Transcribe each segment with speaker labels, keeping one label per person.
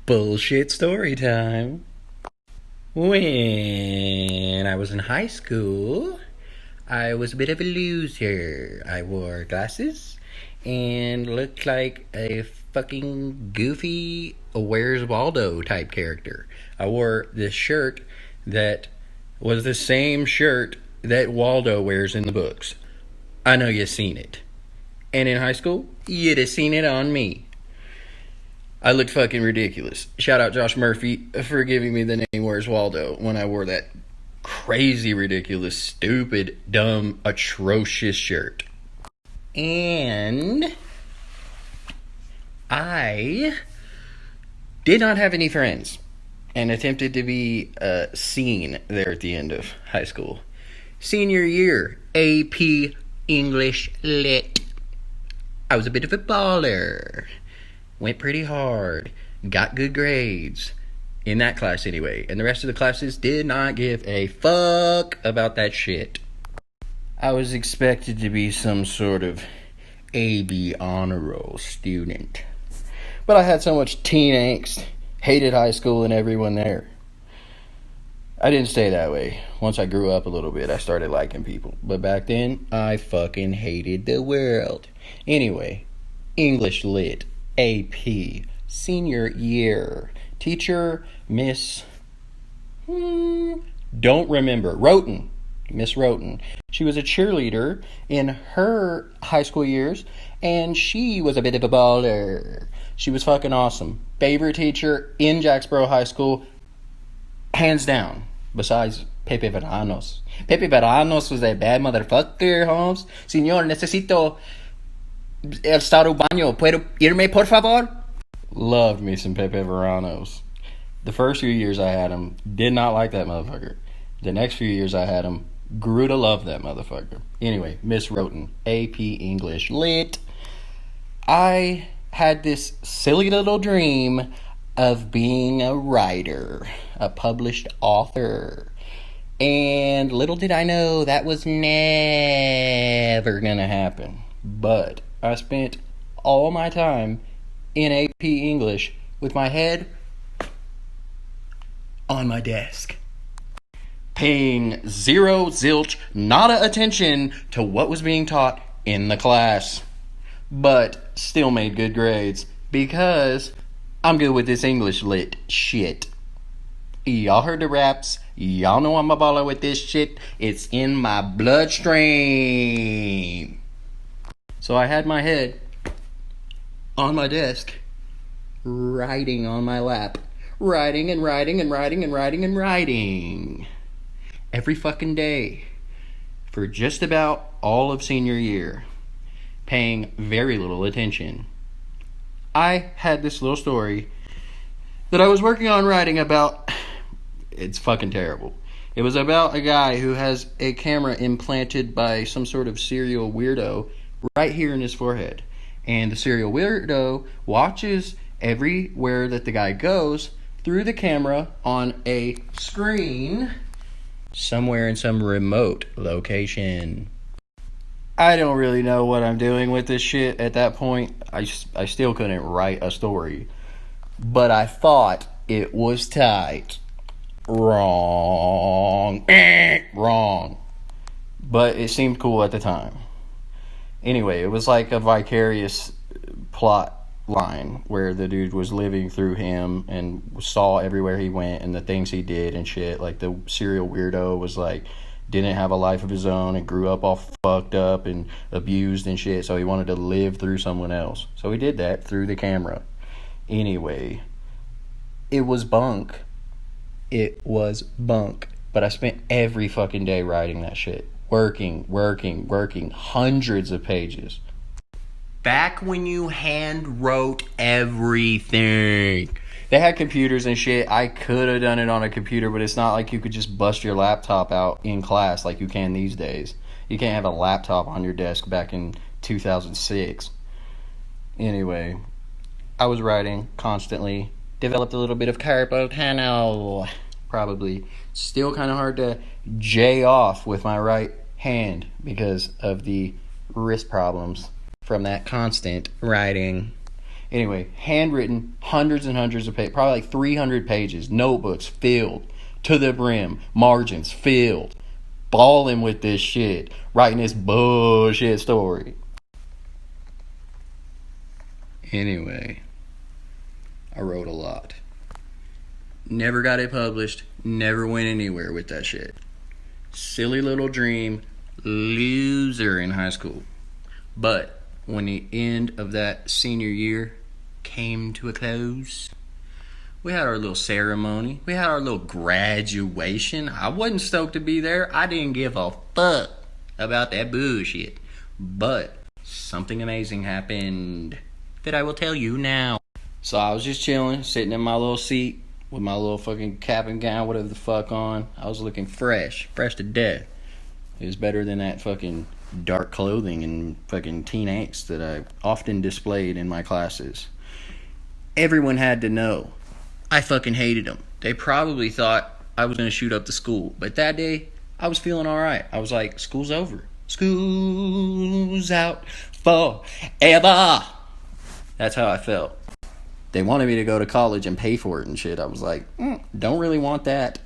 Speaker 1: Bullshit story time. When I was in high school, I was a bit of a loser. I wore glasses and looked like a fucking goofy Where's Waldo type character. I wore this shirt that was the same shirt that Waldo wears in the books. I know you've seen it. And in high school, you'd have seen it on me. I looked fucking ridiculous. Shout out Josh Murphy for giving me the name Where's Waldo when I wore that crazy, ridiculous, stupid, dumb, atrocious shirt. And I did not have any friends and attempted to be seen there at the end of high school. Senior year, AP English Lit. I was a bit of a baller. Went pretty hard. Got good grades. In that class anyway. And the rest of the classes did not give a fuck about that shit. I was expected to be some sort of AB honor roll student. But I had so much teen angst. Hated high school and everyone there. I didn't stay that way. Once I grew up a little bit, I started liking people. But back then, I fucking hated the world. Anyway, English Lit. AP, senior year, teacher, Miss, don't remember, Roten, Miss Roten. She was a cheerleader in her high school years, and she was a bit of a baller. She was fucking awesome. Favorite teacher in Jacksboro High School, hands down, besides Pepe Veranos. Pepe Veranos was a bad motherfucker, Holmes. Señor, necesito el estado baño. ¿Puedo irme, por favor? Loved me some Pepe Veranos. The first few years I had him, did not like that motherfucker. The next few years I had him, grew to love that motherfucker. Anyway, Miss Roten, AP English Lit. I had this silly little dream of being a writer, a published author. And little did I know that was never gonna happen. But I spent all my time in AP English with my head on my desk, paying zero zilch nada attention to what was being taught in the class, but still made good grades because I'm good with this English Lit shit. Y'all heard the raps. Y'all know I'm a baller with this shit. It's in my bloodstream. So I had my head on my desk, writing on my lap. Writing and writing and writing and writing and writing. Every fucking day. For just about all of senior year. Paying very little attention. I had this little story that I was working on writing about. It's fucking terrible. It was about a guy who has a camera implanted by some sort of serial weirdo right here in his forehead. And the serial weirdo watches everywhere that the guy goes through the camera on a screen somewhere in some remote location. I don't really know what I'm doing with this shit at that point. I still couldn't write a story. But I thought it was tight. Wrong. Wrong. But it seemed cool at the time. Anyway, it was like a vicarious plot line where the dude was living through him and saw everywhere he went and the things he did and shit. Like the serial weirdo was like, didn't have a life of his own and grew up all fucked up and abused and shit, so he wanted to live through someone else. So he did that through the camera. Anyway, it was bunk. It was bunk. But I spent every fucking day writing that shit. Working, hundreds of pages. Back when you hand wrote everything. They had computers and shit. I could have done it on a computer, but it's not like you could just bust your laptop out in class like you can these days. You can't have a laptop on your desk back in 2006. Anyway, I was writing constantly. Developed a little bit of carpal tunnel. Probably. Still kind of hard to J off with my right hand because of the wrist problems from that constant writing. Anyway, handwritten, hundreds and hundreds of pages, probably like 300 pages, notebooks filled to the brim, margins filled, balling with this shit, writing this bullshit story. Anyway, I wrote a lot. Never got it published, never went anywhere with that shit. Silly little dream, loser in high school. But when the end of that senior year came to a close, we had our little ceremony. We had our little graduation. I wasn't stoked to be there. I didn't give a fuck about that bullshit. But something amazing happened that I will tell you now. So I was just chilling, sitting in my little seat with my little fucking cap and gown, whatever the fuck on. I was looking fresh to death. It was better than that fucking dark clothing and fucking teen angst that I often displayed in my classes. Everyone had to know I fucking hated them. They probably thought I was going to shoot up the school. But that day, I was feeling alright. I was like, school's over. School's out forever. That's how I felt. They wanted me to go to college and pay for it and shit. I was like, don't really want that.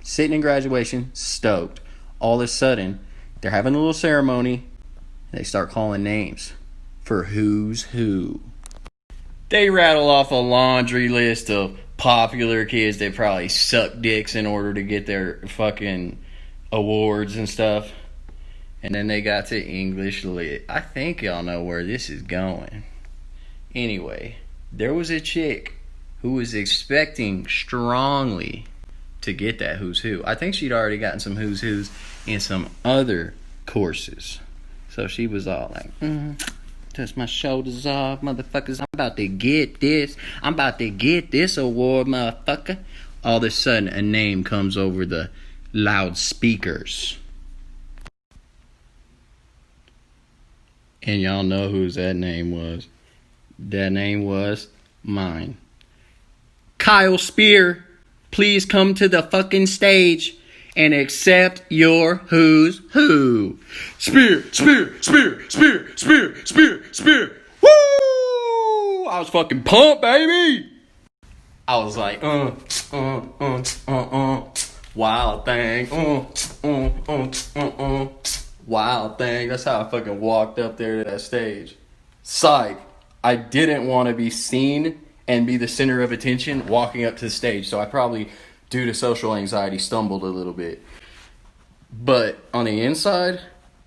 Speaker 1: Sitting in graduation, stoked. All of a sudden, they're having a little ceremony. They start calling names for who's who. They rattle off a laundry list of popular kids that probably suck dicks in order to get their fucking awards and stuff. And then they got to English Lit. I think y'all know where this is going. Anyway, there was a chick who was expecting strongly to get that who's who. I think she'd already gotten some who's who's in some other courses. So she was all like, touch my shoulders off, motherfuckers. I'm about to get this. I'm about to get this award, motherfucker. All of a sudden, a name comes over the loudspeakers. And y'all know whose that name was. That name was mine. Kyle Spear, please come to the fucking stage and accept your who's who. Spear, Spear, Spear, Spear, Spear, Spear, Spear. Woo! I was fucking pumped, baby. I was like, wild thing, wild thing. That's how I fucking walked up there to that stage. Psych. I didn't want to be seen and be the center of attention walking up to the stage. So I probably, due to social anxiety, stumbled a little bit. But on the inside,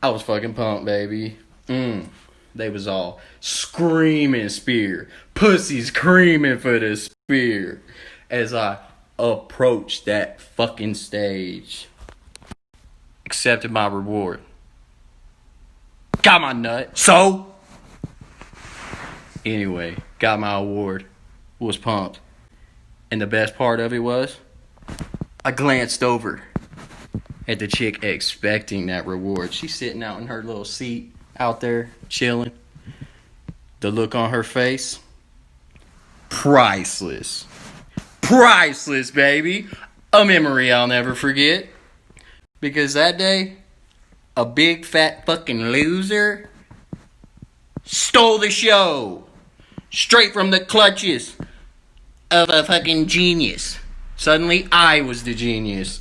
Speaker 1: I was fucking pumped, baby. They was all screaming Spear. Pussies screaming for the Spear. As I approached that fucking stage. Accepted my reward. Got my nut. So? Anyway, got my award. Was pumped. And the best part of it was, I glanced over at the chick expecting that reward. She's sitting out in her little seat out there chilling. The look on her face, priceless. Priceless, baby. A memory I'll never forget. Because that day, a big fat fucking loser stole the show. Straight from the clutches of a fucking genius. Suddenly, I was the genius.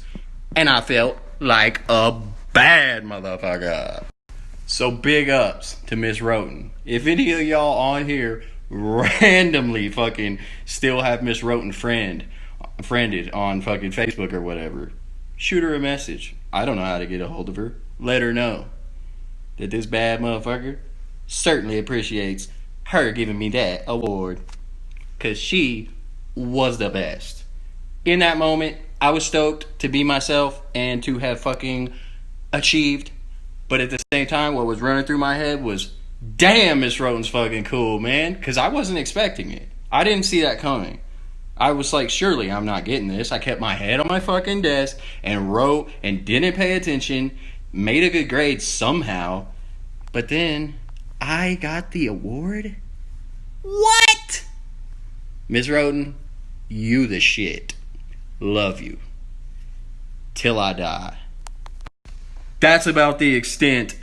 Speaker 1: And I felt like a bad motherfucker. So big ups to Miss Roten. If any of y'all on here randomly fucking still have Miss Roten friended on fucking Facebook or whatever, shoot her a message. I don't know how to get a hold of her. Let her know that this bad motherfucker certainly appreciates her giving me that award. Because she was the best. In that moment, I was stoked to be myself and to have fucking achieved. But at the same time, what was running through my head was, damn, Miss Roten's fucking cool, man. Because I wasn't expecting it. I didn't see that coming. I was like, surely I'm not getting this. I kept my head on my fucking desk and wrote and didn't pay attention. Made a good grade somehow. But then I got the award? What? Miss Roten, you the shit. Love you. Till I die. That's about the extent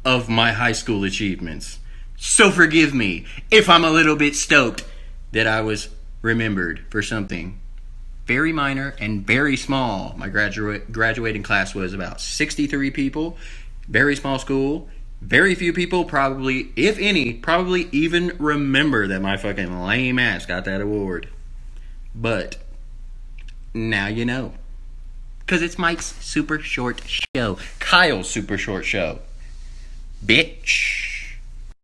Speaker 1: of my high school achievements. So forgive me if I'm a little bit stoked that I was remembered for something very minor and very small. My graduating class was about 63 people. Very small school. Very few people probably, if any, probably even remember that my fucking lame ass got that award. But now you know. Because it's Mike's super short show. Kyle's super short show. Bitch.